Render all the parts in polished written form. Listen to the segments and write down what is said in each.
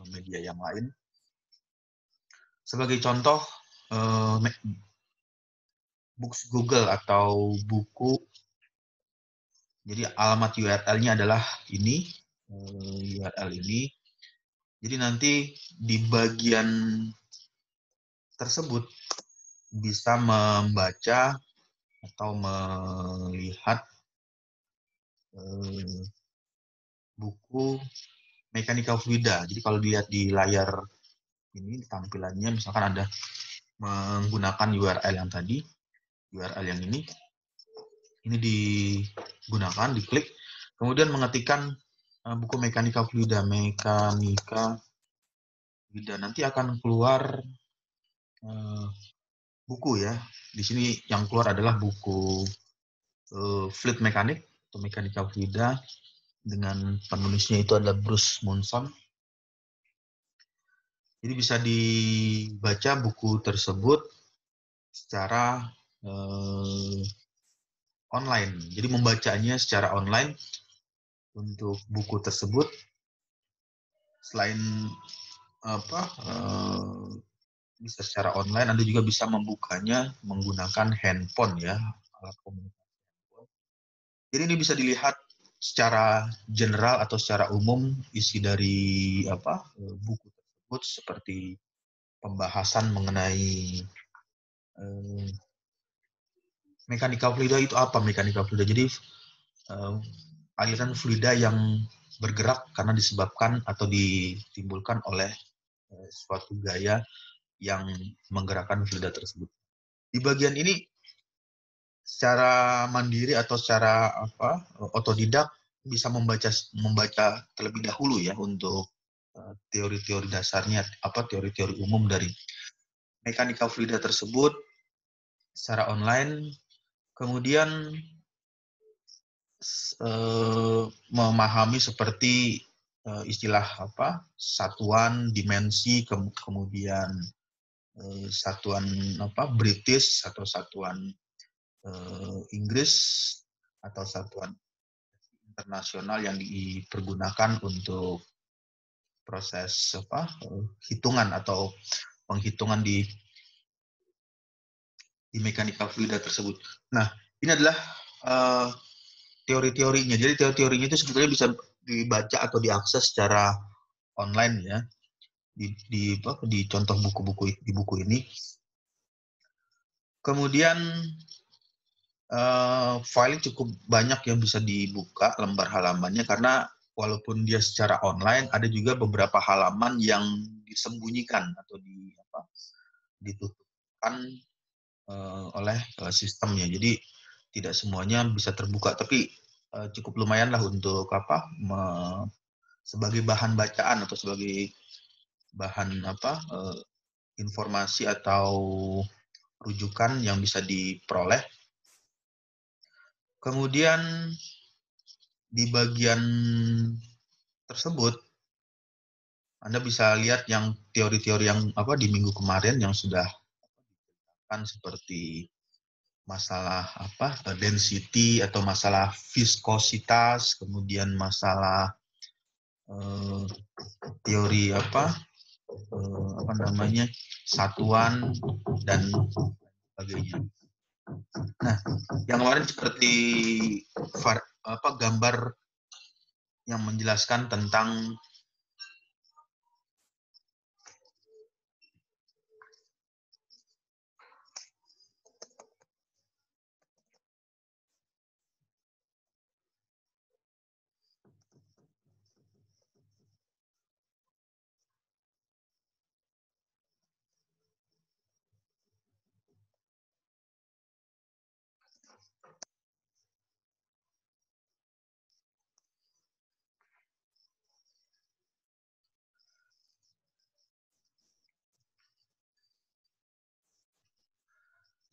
media yang lain. Sebagai contoh, Books Google atau buku. Jadi alamat URL-nya adalah ini, URL ini. Jadi nanti di bagian tersebut bisa membaca atau melihat buku Mekanika Fluida. Jadi kalau dilihat di layar ini tampilannya, misalkan ada menggunakan URL yang tadi, URL yang ini digunakan, diklik, kemudian mengetikkan buku Mekanika Fluida, nanti akan keluar buku ya. Di sini yang keluar adalah buku Fluid Mechanics atau Mekanika Fluida dengan penulisnya itu adalah Bruce Munson. Jadi bisa dibaca buku tersebut secara online. Jadi membacanya secara online untuk buku tersebut. Selain bisa secara online, Anda juga bisa membukanya menggunakan handphone ya, alat komunikasi handphone. Jadi ini bisa dilihat secara general atau secara umum isi dari buku tersebut, seperti pembahasan mengenai mekanika fluida itu apa. Mekanika fluida jadi aliran fluida yang bergerak karena disebabkan atau ditimbulkan oleh suatu gaya yang menggerakkan fluida tersebut. Di bagian ini secara mandiri atau secara otodidak bisa membaca terlebih dahulu ya untuk teori-teori dasarnya, teori-teori umum dari mekanika fluida tersebut secara online. Kemudian memahami seperti istilah satuan, dimensi, kemudian satuan British atau satuan Inggris atau satuan internasional yang dipergunakan untuk proses hitungan atau penghitungan di mekanika fluida tersebut. Nah, ini adalah teori-teorinya. Jadi teori-teorinya itu sebetulnya bisa dibaca atau diakses secara online ya, di contoh buku-buku di buku ini. Kemudian file cukup banyak yang bisa dibuka lembar halamannya, karena walaupun dia secara online, ada juga beberapa halaman yang disembunyikan atau ditutupkan oleh sistemnya. Jadi tidak semuanya bisa terbuka, tapi cukup lumayan lah untuk sebagai bahan bacaan atau sebagai bahan informasi atau rujukan yang bisa diperoleh. Kemudian di bagian tersebut Anda bisa lihat yang teori-teori yang di minggu kemarin yang sudah kan, seperti masalah density atau masalah viskositas, kemudian masalah teori satuan dan sebagainya. Nah, yang kemarin seperti gambar yang menjelaskan tentang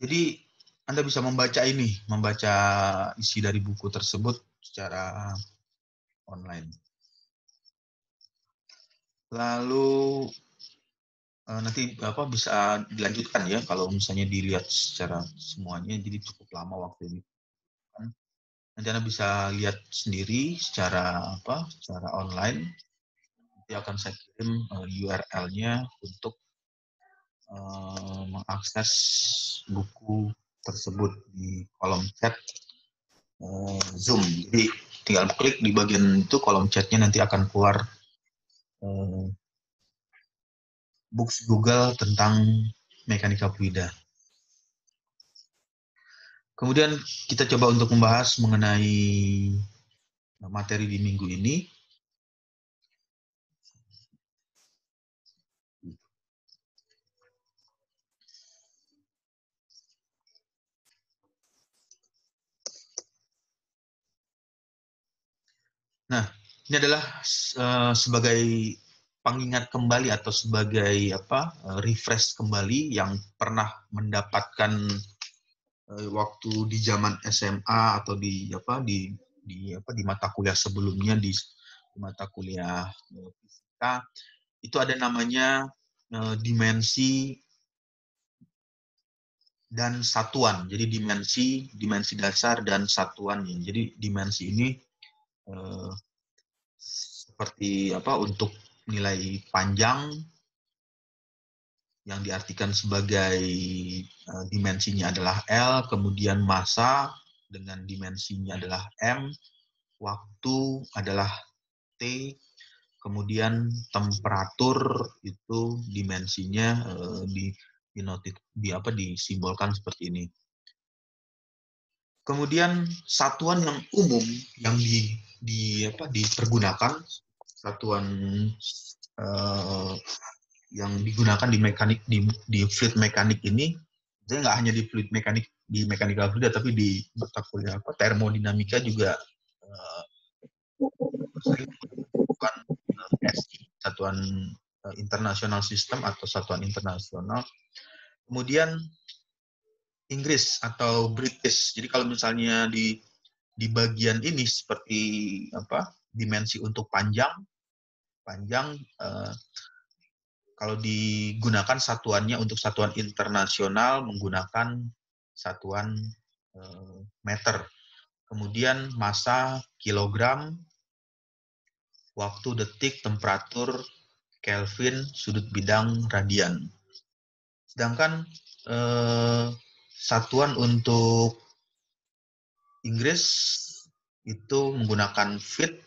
jadi Anda bisa membaca isi dari buku tersebut secara online. Lalu nanti bisa dilanjutkan ya kalau misalnya dilihat secara semuanya, jadi cukup lama waktu ini. Nanti Anda bisa lihat sendiri secara online Nanti akan saya kirim URL-nya untuk mengakses buku tersebut di kolom chat Zoom. Jadi tinggal klik di bagian itu kolom chatnya, nanti akan keluar books Google tentang mekanika fluida. Kemudian kita coba untuk membahas mengenai materi di minggu ini. Nah, ini adalah sebagai pengingat kembali atau sebagai refresh kembali yang pernah mendapatkan waktu di zaman SMA atau di mata kuliah sebelumnya, di mata kuliah fisika itu ada namanya dimensi dan satuan. Jadi dimensi dasar dan satuan. Jadi dimensi ini seperti untuk nilai panjang yang diartikan sebagai dimensinya adalah L, kemudian massa dengan dimensinya adalah M, waktu adalah T, kemudian temperatur itu dimensinya disimbolkan seperti ini. Kemudian satuan yang umum yang dipergunakan, satuan yang digunakan di fluid mekanik ini, jadi nggak hanya di fluid mekanik, di mekanikal fluida, tapi di mata kuliah termodinamika juga sering menggunakan SI, satuan internasional sistem atau satuan internasional. Kemudian Inggris atau British. Jadi kalau misalnya di bagian ini seperti dimensi untuk panjang kalau digunakan satuannya untuk satuan internasional menggunakan satuan meter. Kemudian massa kilogram, waktu detik, temperatur Kelvin, sudut bidang radian. Sedangkan satuan untuk Inggris itu menggunakan feet,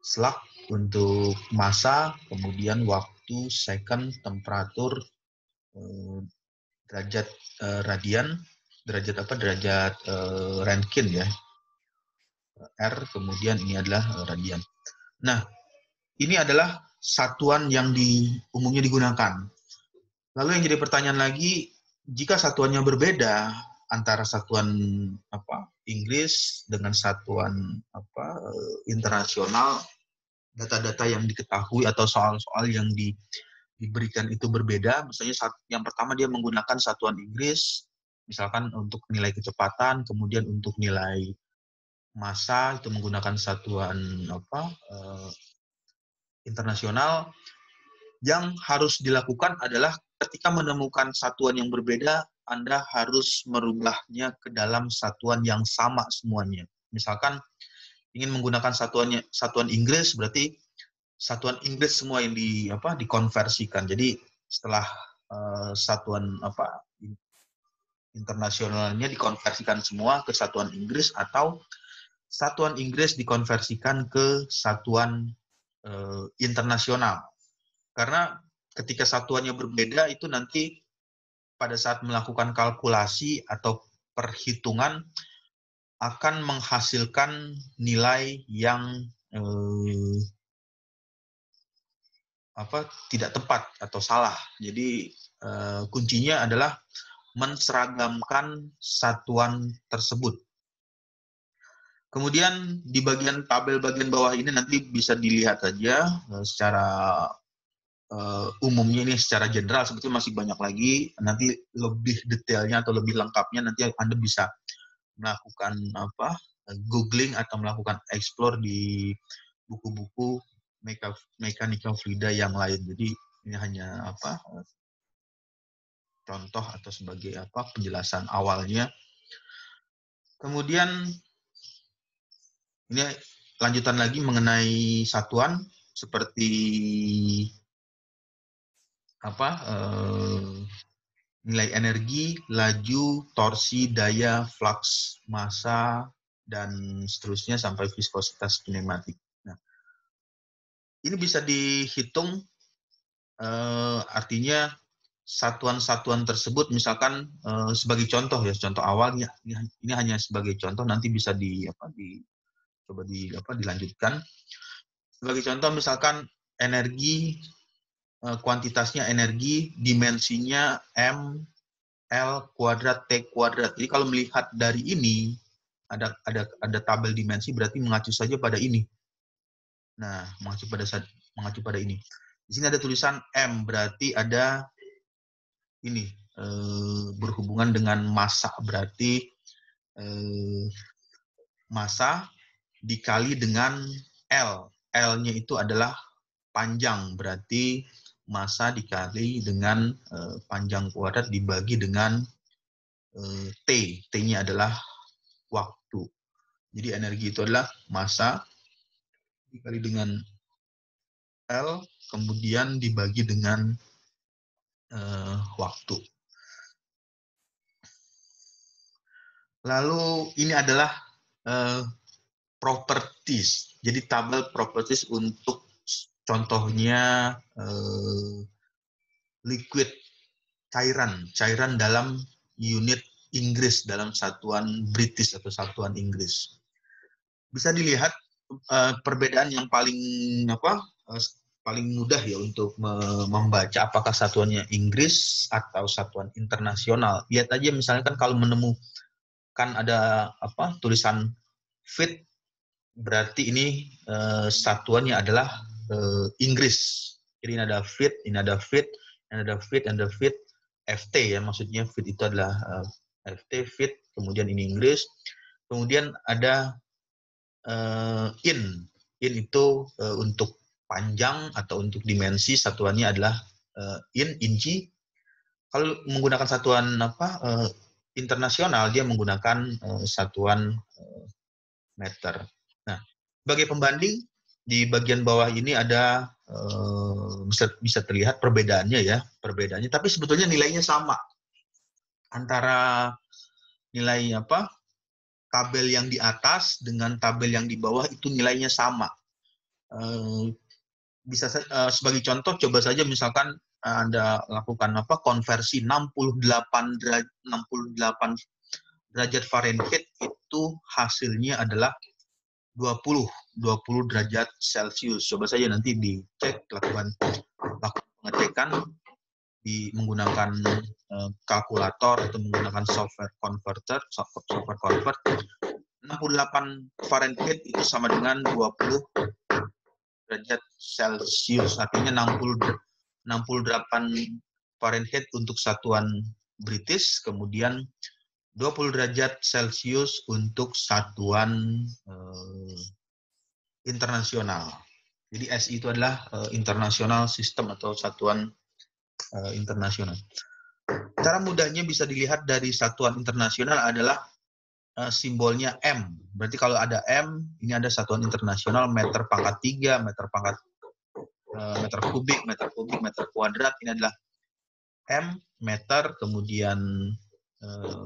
slug untuk massa, kemudian waktu, second, temperatur, derajat radian, derajat Rankine ya, R, kemudian ini adalah radian. Nah, ini adalah satuan yang umumnya digunakan. Lalu yang jadi pertanyaan lagi, jika satuannya berbeda antara satuan Inggris dengan satuan internasional, data-data yang diketahui atau soal-soal yang diberikan itu berbeda. Misalnya yang pertama dia menggunakan satuan Inggris, misalkan untuk nilai kecepatan, kemudian untuk nilai massa itu menggunakan satuan internasional. Yang harus dilakukan adalah ketika menemukan satuan yang berbeda, Anda harus merubahnya ke dalam satuan yang sama semuanya. Misalkan ingin menggunakan satuan Inggris, berarti satuan Inggris semua yang dikonversikan. Jadi setelah satuan internasionalnya dikonversikan semua ke satuan Inggris, atau satuan Inggris dikonversikan ke satuan internasional. Karena ketika satuannya berbeda itu nanti pada saat melakukan kalkulasi atau perhitungan akan menghasilkan nilai yang tidak tepat atau salah. Jadi kuncinya adalah menseragamkan satuan tersebut. Kemudian di bagian tabel bagian bawah ini nanti bisa dilihat saja secara umumnya, ini secara general, sebetulnya masih banyak lagi. Nanti lebih detailnya atau lebih lengkapnya nanti Anda bisa melakukan googling atau melakukan explore di buku-buku mekanika fluida yang lain. Jadi ini hanya contoh atau sebagai penjelasan awalnya. Kemudian Ini lanjutan lagi mengenai satuan seperti apa? Nilai energi, laju, torsi, daya, flux, massa, dan seterusnya sampai viskositas kinematik. Nah, ini bisa dihitung, artinya satuan-satuan tersebut, misalkan sebagai contoh ya, contoh awalnya ini hanya sebagai contoh, nanti bisa dilanjutkan. Sebagai contoh misalkan energi, kuantitasnya energi, dimensinya M, L kuadrat, T kuadrat. Jadi kalau melihat dari ini, ada tabel dimensi, berarti mengacu saja pada ini. Nah, mengacu pada ini. Di sini ada tulisan M, berarti ada ini, berhubungan dengan massa, berarti massa dikali dengan L. L-nya itu adalah panjang, berarti massa dikali dengan panjang kuadrat dibagi dengan T. T-nya adalah waktu. Jadi energi itu adalah massa dikali dengan L, kemudian dibagi dengan waktu. Lalu ini adalah properties. Jadi tabel properties untuk contohnya liquid, cairan dalam unit Inggris, dalam satuan British atau satuan Inggris. Bisa dilihat perbedaan yang paling mudah ya untuk membaca apakah satuannya Inggris atau satuan internasional. Lihat aja misalnya kan kalau menemukan ada tulisan feet, berarti ini satuannya adalah Inggris. Jadi ini ada feet, ini ada feet, ini ada feet, and the feet, FT ya, maksudnya feet itu adalah FT, feet, kemudian ini Inggris. Kemudian ada in itu untuk panjang atau untuk dimensi, satuannya adalah inci. Kalau menggunakan satuan internasional, dia menggunakan satuan meter. Nah, sebagai pembanding di bagian bawah ini ada bisa terlihat perbedaannya ya, tapi sebetulnya nilainya sama antara nilai tabel yang di atas dengan tabel yang di bawah, itu nilainya sama. Bisa sebagai contoh, coba saja misalkan Anda lakukan konversi 68 derajat Fahrenheit, itu hasilnya adalah 20 derajat Celcius. Coba saja nanti dicek, lakukan pengecekan menggunakan kalkulator atau menggunakan software convert. 68 Fahrenheit itu sama dengan 20 derajat Celcius, artinya 68 Fahrenheit untuk satuan British, kemudian 20 derajat Celcius untuk satuan internasional. Jadi SI itu adalah international system atau satuan internasional. Cara mudahnya bisa dilihat dari satuan internasional adalah simbolnya M. Berarti kalau ada M, ini ada satuan internasional, meter pangkat 3, meter pangkat meter kubik, meter kuadrat. Ini adalah M, meter, kemudian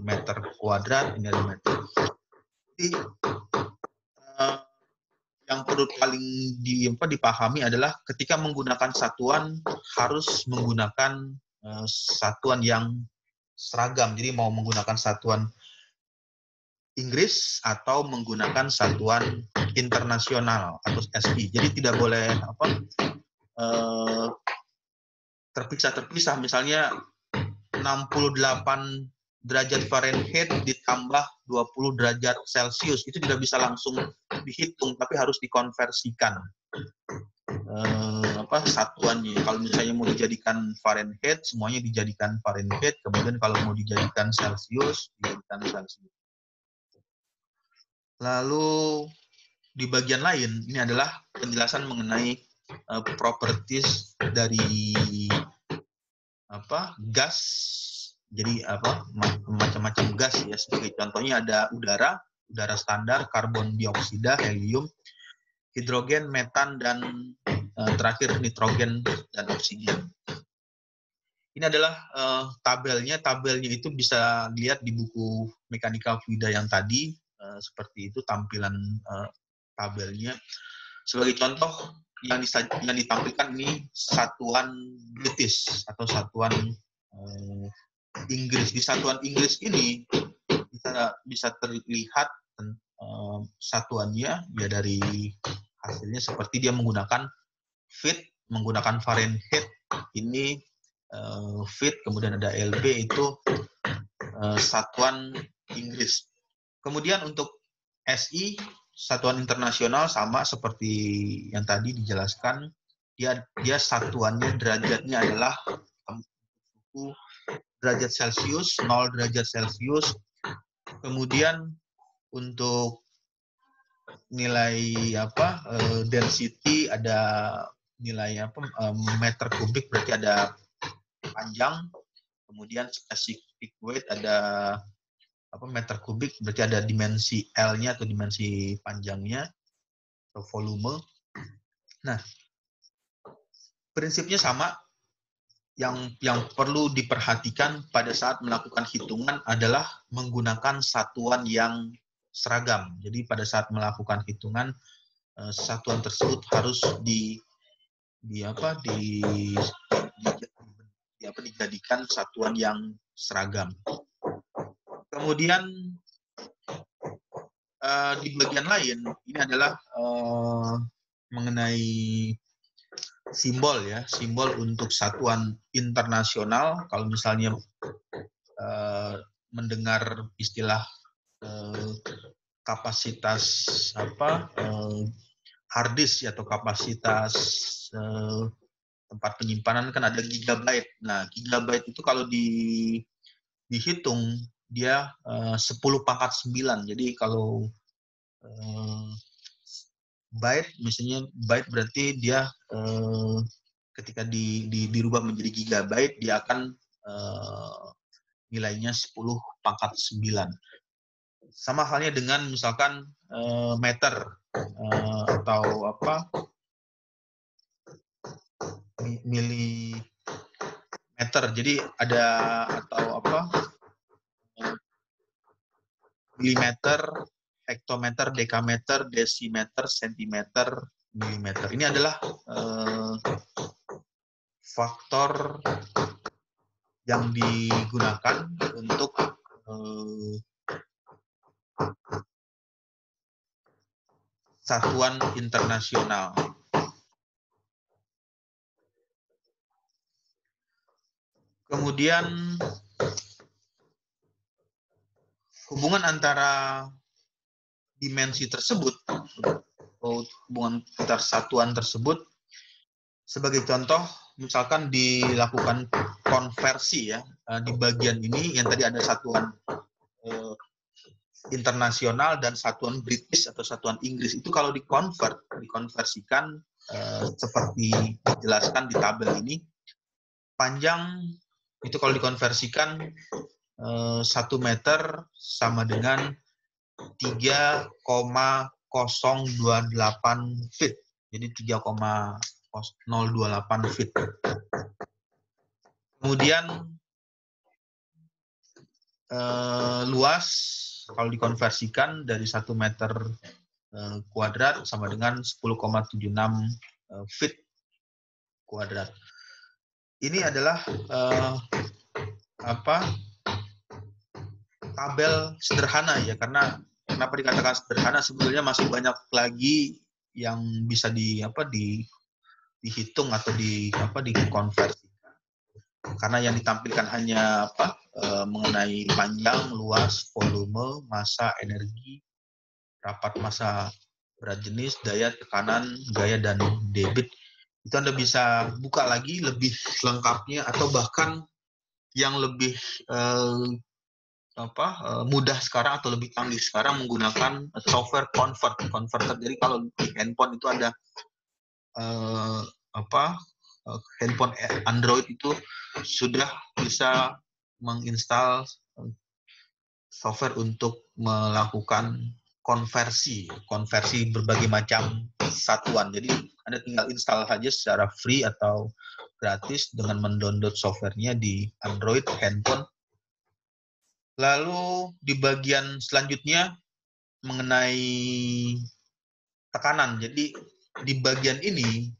meter kuadrat, ini adalah meter. Jadi yang perlu paling dipahami adalah ketika menggunakan satuan, harus menggunakan satuan yang seragam. Jadi mau menggunakan satuan Inggris atau menggunakan satuan internasional atau SI. Jadi tidak boleh terpisah. Misalnya 68 derajat Fahrenheit ditambah 20 derajat Celcius, itu tidak bisa langsung dihitung, tapi harus dikonversikan satuannya. Kalau misalnya mau dijadikan Fahrenheit, semuanya dijadikan Fahrenheit, kemudian kalau mau dijadikan Celcius, dijadikan Celcius. Lalu di bagian lain, ini adalah penjelasan mengenai properties dari gas. Jadi macam-macam gas ya. Sebagai contohnya ada udara. udara standar, karbon dioksida, helium, hidrogen, metan, dan terakhir nitrogen dan oksigen. Ini adalah tabelnya. Tabelnya itu bisa dilihat di buku mekanika fluida yang tadi, seperti itu tampilan tabelnya. Sebagai contoh, yang ditampilkan ini satuan British atau satuan Inggris. Di satuan Inggris ini bisa terlihat satuannya ya dari hasilnya, seperti dia menggunakan feet, menggunakan Fahrenheit ini feet, kemudian ada LB itu satuan Inggris. Kemudian untuk SI, satuan internasional, sama seperti yang tadi dijelaskan, dia satuannya derajatnya adalah suhu derajat Celcius, 0 derajat Celcius. Kemudian untuk nilai density ada nilai meter kubik, berarti ada panjang. Kemudian specific weight ada meter kubik, berarti ada dimensi L-nya atau dimensi panjangnya atau volume. Nah, prinsipnya sama. Yang perlu diperhatikan pada saat melakukan hitungan adalah menggunakan satuan yang seragam. Jadi pada saat melakukan hitungan, satuan tersebut harus dijadikan satuan yang seragam. Kemudian di bagian lain ini adalah mengenai simbol ya, simbol untuk satuan internasional. Kalau misalnya mendengar istilah kapasitas hard disk atau kapasitas tempat penyimpanan kan ada gigabyte. Nah, gigabyte itu kalau dihitung dia 10 pangkat 9. Jadi kalau byte, misalnya byte berarti dia ketika dirubah menjadi gigabyte, dia akan nilainya 10 pangkat 9. Sama halnya dengan misalkan meter atau milimeter. Jadi ada milimeter, hektometer, dekameter, desimeter, sentimeter, milimeter. Ini adalah faktor yang digunakan untuk satuan internasional. Kemudian hubungan antara dimensi tersebut, hubungan antar satuan tersebut, sebagai contoh, misalkan dilakukan konversi ya, di bagian ini yang tadi ada satuan internasional dan satuan British atau satuan Inggris, itu kalau dikonversikan seperti dijelaskan di tabel ini, panjang itu kalau dikonversikan 1 meter sama dengan 3,028 feet. Jadi 3,028 feet. Kemudian luas kalau dikonversikan dari 1 meter kuadrat sama dengan 10,76 feet kuadrat. Ini adalah tabel sederhana ya, karena kenapa dikatakan sederhana, sebetulnya masih banyak lagi yang bisa dihitung atau dikonversikan. Karena yang ditampilkan hanya mengenai panjang, luas, volume, massa, energi, rapat massa, berat jenis, daya, tekanan, gaya, dan debit. Itu Anda bisa buka lagi lebih lengkapnya, atau bahkan yang lebih mudah sekarang atau lebih canggih sekarang menggunakan software converter. Jadi kalau di handphone itu ada handphone Android itu sudah bisa menginstal software untuk melakukan konversi berbagai macam satuan. Jadi Anda tinggal install saja secara free atau gratis dengan mendownload softwarenya di Android handphone. Lalu di bagian selanjutnya mengenai tekanan. Jadi di bagian ini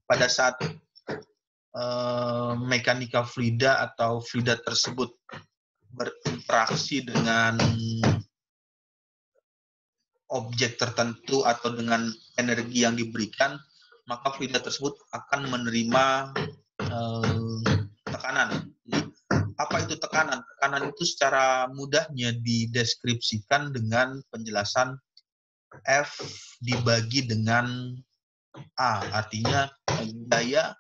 pada saat mekanika fluida atau fluida tersebut berinteraksi dengan objek tertentu atau dengan energi yang diberikan, maka fluida tersebut akan menerima tekanan. Jadi, apa itu tekanan? Tekanan itu secara mudahnya dideskripsikan dengan penjelasan F dibagi dengan A, artinya gaya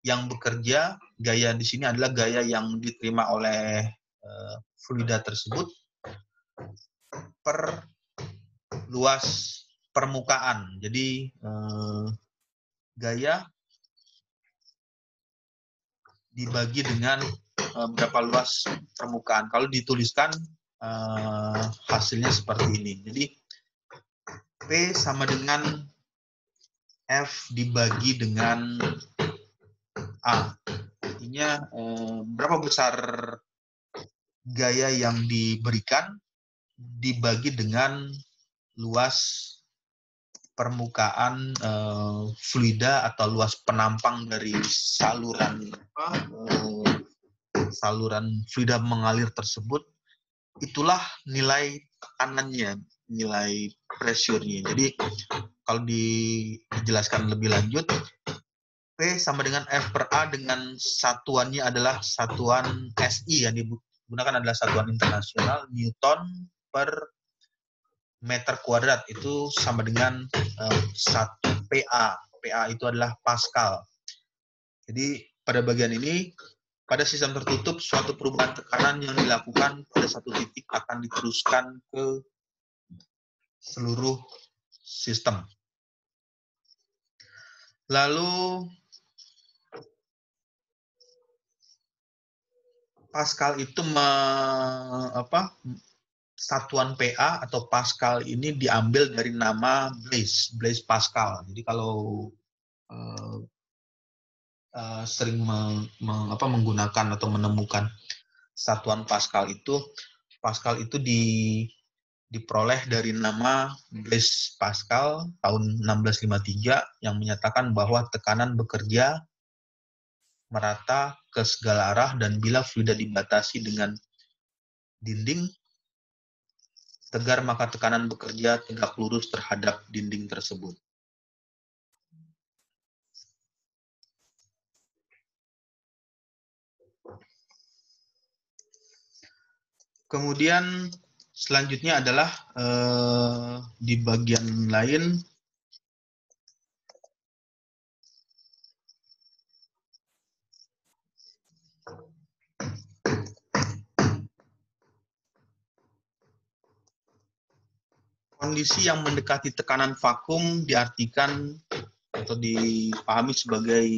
yang bekerja, gaya di sini adalah gaya yang diterima oleh fluida tersebut per luas permukaan. Jadi gaya dibagi dengan berapa luas permukaan. Kalau dituliskan hasilnya seperti ini. Jadi P sama dengan F dibagi dengan A. Artinya berapa besar gaya yang diberikan dibagi dengan luas permukaan fluida atau luas penampang dari saluran fluida mengalir tersebut. Itulah nilai tekanannya, nilai pressure-nya. Jadi kalau dijelaskan lebih lanjut, P sama dengan F per A dengan satuannya adalah satuan SI yang digunakan adalah satuan internasional, Newton per meter kuadrat, itu sama dengan 1 PA. PA itu adalah Pascal. Jadi pada bagian ini, pada sistem tertutup, suatu perubahan tekanan yang dilakukan pada satu titik akan diteruskan ke seluruh sistem. Lalu Pascal itu satuan PA atau Pascal ini diambil dari nama Blaise Pascal. Jadi kalau sering menggunakan atau menemukan satuan Pascal itu diperoleh dari nama Blaise Pascal tahun 1653 yang menyatakan bahwa tekanan bekerja merata ke segala arah dan bila fluida dibatasi dengan dinding tegar maka tekanan bekerja tegak lurus terhadap dinding tersebut. Kemudian selanjutnya adalah di bagian lain kondisi yang mendekati tekanan vakum diartikan atau dipahami sebagai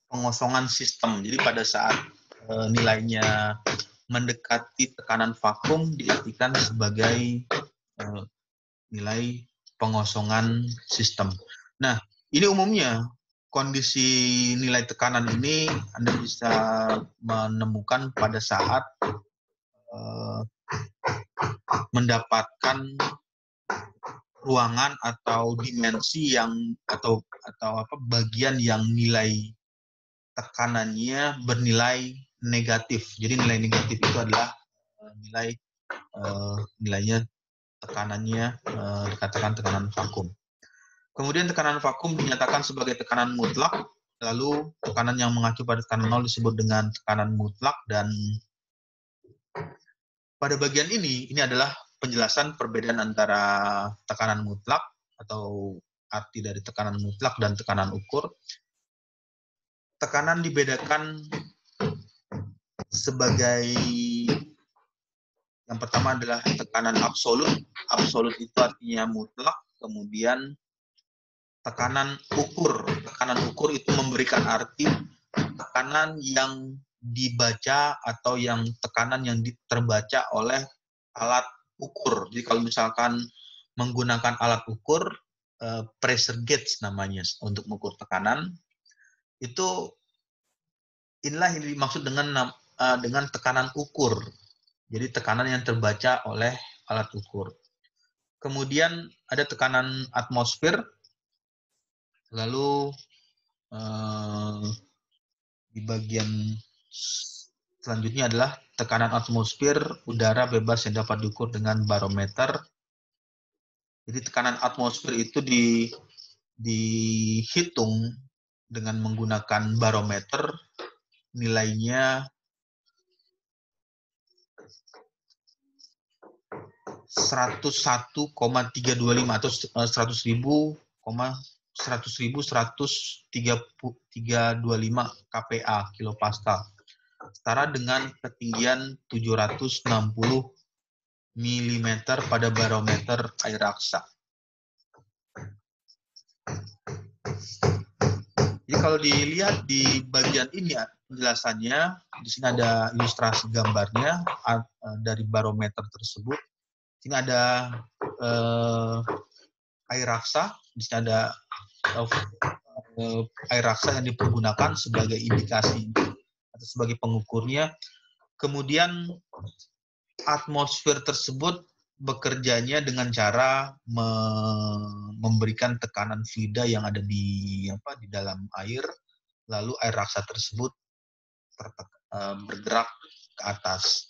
pengosongan sistem. Jadi pada saat nilainya mendekati tekanan vakum diartikan sebagai nilai pengosongan sistem. Nah, ini umumnya kondisi nilai tekanan ini Anda bisa menemukan pada saat mendapatkan ruangan atau dimensi yang atau bagian yang nilai tekanannya bernilai negatif. Jadi nilai negatif itu adalah nilainya tekanannya dikatakan tekanan vakum. Kemudian tekanan vakum dinyatakan sebagai tekanan mutlak. Lalu tekanan yang mengacu pada tekanan nol disebut dengan tekanan mutlak. Dan pada bagian ini adalah penjelasan perbedaan antara tekanan mutlak atau arti dari tekanan mutlak dan tekanan ukur. Tekanan dibedakan sebagai yang pertama adalah tekanan absolut. Absolut itu artinya mutlak. Kemudian tekanan ukur. Tekanan ukur itu memberikan arti tekanan yang dibaca atau yang tekanan yang terbaca oleh alat ukur. Jadi kalau misalkan menggunakan alat ukur, pressure gauge namanya untuk mengukur tekanan, itu inilah yang dimaksud dengan tekanan ukur. Jadi tekanan yang terbaca oleh alat ukur. Kemudian ada tekanan atmosfer, lalu di bagian selanjutnya adalah tekanan atmosfer udara bebas yang dapat diukur dengan barometer. Jadi tekanan atmosfer itu dihitung dengan menggunakan barometer, nilainya 101,325 atau 100.125 kPa kilopascal, setara dengan ketinggian 760 mm pada barometer air raksa. Jadi kalau dilihat di bagian ini penjelasannya, di sini ada ilustrasi gambarnya dari barometer tersebut. Di sini ada air raksa, di sini ada air raksa yang dipergunakan sebagai indikasi atau sebagai pengukurnya. Kemudian atmosfer tersebut bekerjanya dengan cara memberikan tekanan fluida yang ada di dalam air, lalu air raksa tersebut bergerak ke atas.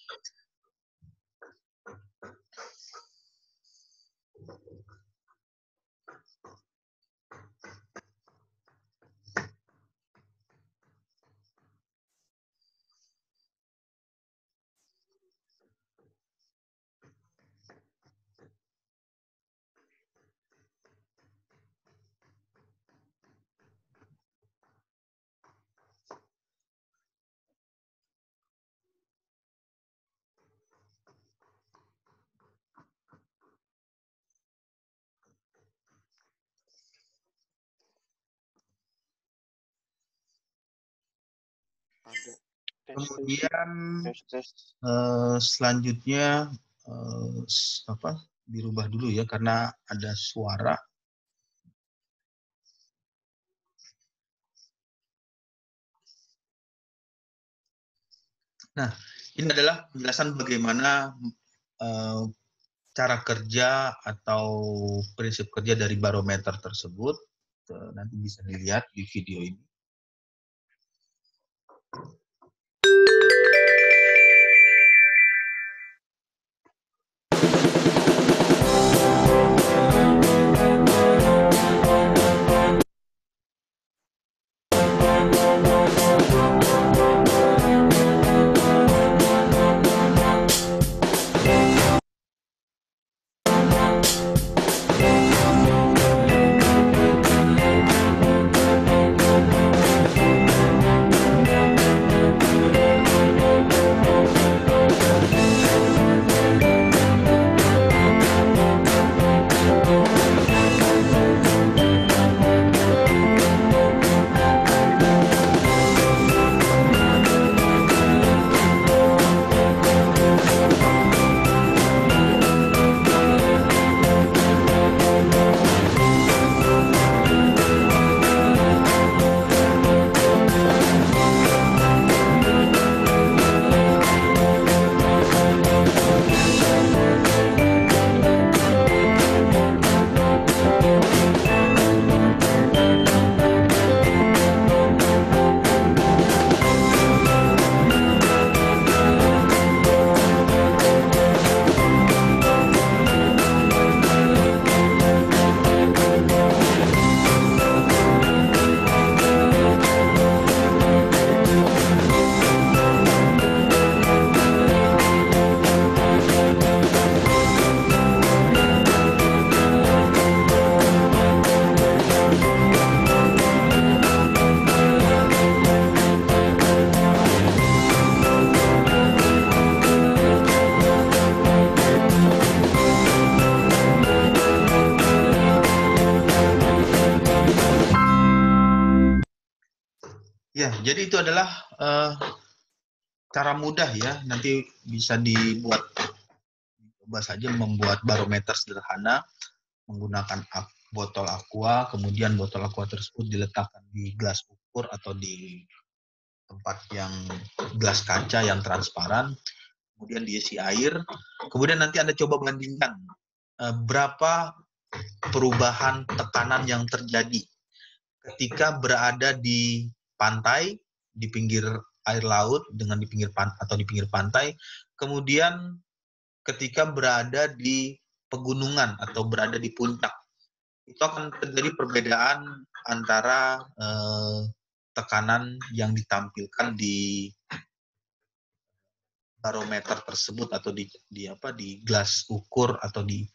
Kemudian selanjutnya dirubah dulu ya karena ada suara. Nah, ini adalah penjelasan bagaimana cara kerja atau prinsip kerja dari barometer tersebut. Nanti bisa dilihat di video ini. Ya, jadi itu adalah cara mudah ya, nanti bisa dibuat, coba saja membuat barometer sederhana menggunakan botol aqua, kemudian botol aqua tersebut diletakkan di gelas ukur atau di tempat yang gelas kaca yang transparan, kemudian diisi air, kemudian nanti Anda coba bandingkan berapa perubahan tekanan yang terjadi ketika berada di pantai, di pinggir air laut dengan di pinggir atau di pinggir pantai, kemudian ketika berada di pegunungan atau berada di puncak. Itu akan terjadi perbedaan antara tekanan yang ditampilkan di barometer tersebut atau di gelas ukur atau di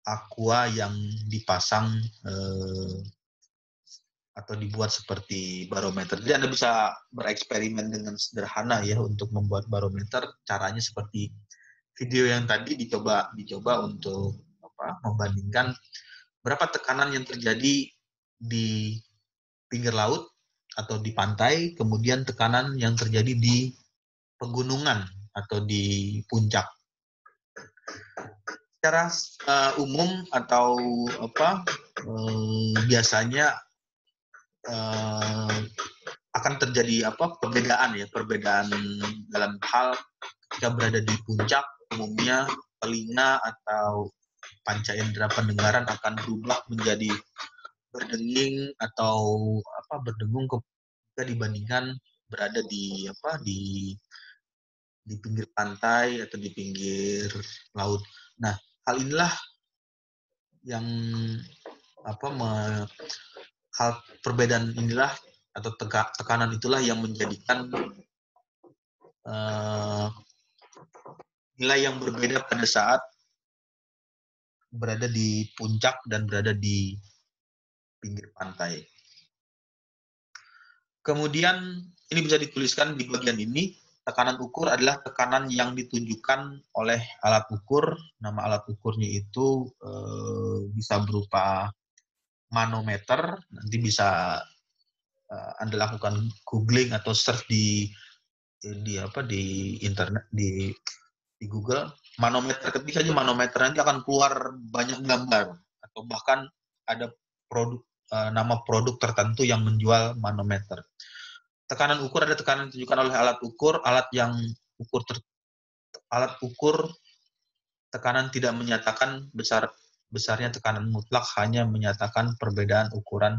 aqua yang dipasang atau dibuat seperti barometer. Jadi Anda bisa bereksperimen dengan sederhana ya untuk membuat barometer. Caranya seperti video yang tadi dicoba untuk membandingkan berapa tekanan yang terjadi di pinggir laut atau di pantai, kemudian tekanan yang terjadi di pegunungan atau di puncak. Secara umum atau biasanya akan terjadi perbedaan dalam hal ketika berada di puncak, umumnya telinga atau panca indera pendengaran akan berubah menjadi berdenging atau berdengung ketika dibandingkan berada di pinggir pantai atau di pinggir laut. Nah, hal inilah yang hal perbedaan inilah atau tekanan itulah yang menjadikan nilai yang berbeda pada saat berada di puncak dan berada di pinggir pantai. Kemudian ini bisa dituliskan di bagian ini, tekanan ukur adalah tekanan yang ditunjukkan oleh alat ukur. Nama alat ukurnya itu bisa berupa manometer, nanti bisa Anda lakukan googling atau search di internet, di Google, manometer. Ketika saja manometer nanti akan keluar banyak gambar atau bahkan ada nama produk tertentu yang menjual manometer. Tekanan ukur ada tekanan yang ditunjukkan oleh alat ukur, alat ukur tekanan tidak menyatakan besarnya tekanan mutlak, hanya menyatakan perbedaan ukuran